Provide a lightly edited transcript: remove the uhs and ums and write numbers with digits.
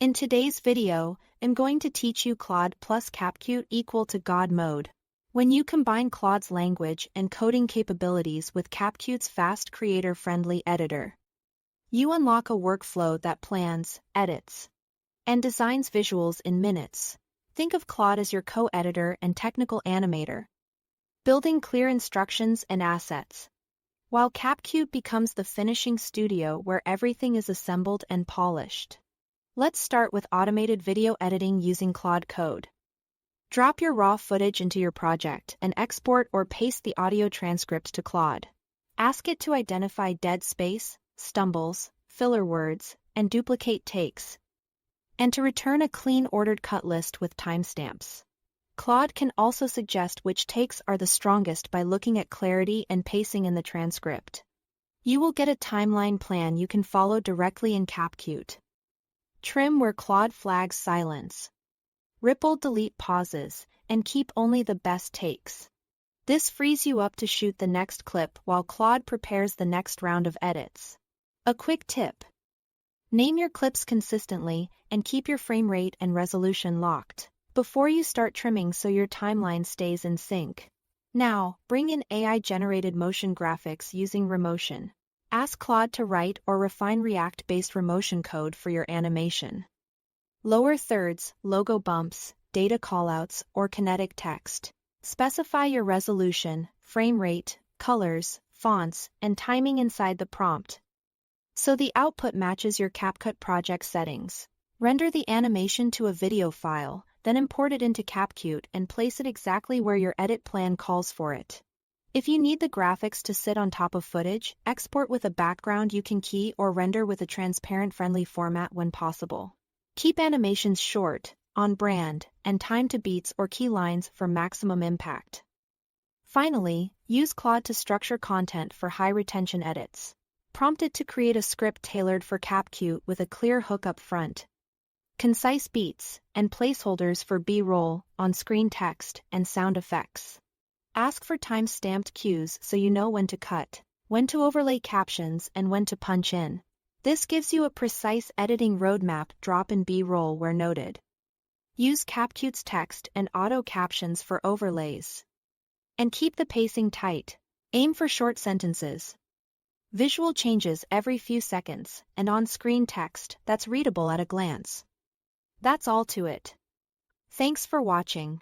In today's video, I'm going to teach you Claude plus CapCut equal to God Mode. When you combine Claude's language and coding capabilities with CapCut's fast creator-friendly editor, you unlock a workflow that plans, edits, and designs visuals in minutes. Think of Claude as your co-editor and technical animator, building clear instructions and assets, while CapCut becomes the finishing studio where everything is assembled and polished. Let's start with automated video editing using Claude Code. Drop your raw footage into your project and export or paste the audio transcript to Claude. Ask it to identify dead space, stumbles, filler words, and duplicate takes, and to return a clean ordered cut list with timestamps. Claude can also suggest which takes are the strongest by looking at clarity and pacing in the transcript. You will get a timeline plan you can follow directly in CapCut. Trim where Claude flags silence. Ripple delete pauses, and keep only the best takes. This frees you up to shoot the next clip while Claude prepares the next round of edits. A quick tip: name your clips consistently and keep your frame rate and resolution locked before you start trimming so your timeline stays in sync. Now, bring in AI-generated motion graphics using Remotion. Ask Claude to write or refine React-based Remotion code for your animation. Lower thirds, logo bumps, data callouts, or kinetic text. Specify your resolution, frame rate, colors, fonts, and timing inside the prompt, so the output matches your CapCut project settings. Render the animation to a video file, then import it into CapCut and place it exactly where your edit plan calls for it. If you need the graphics to sit on top of footage, export with a background you can key or render with a transparent friendly format when possible. Keep animations short, on brand, and timed to beats or key lines for maximum impact. Finally, use Claude to structure content for high retention edits. Prompt it to create a script tailored for CapCut with a clear hook up front, concise beats, and placeholders for B-roll, on-screen text, and sound effects. Ask for time-stamped cues so you know when to cut, when to overlay captions, and when to punch in. This gives you a precise editing roadmap. Drop in B-roll where noted. Use CapCut's text and auto captions for overlays. And keep the pacing tight. Aim for short sentences, visual changes every few seconds, and on-screen text that's readable at a glance. That's all to it. Thanks for watching.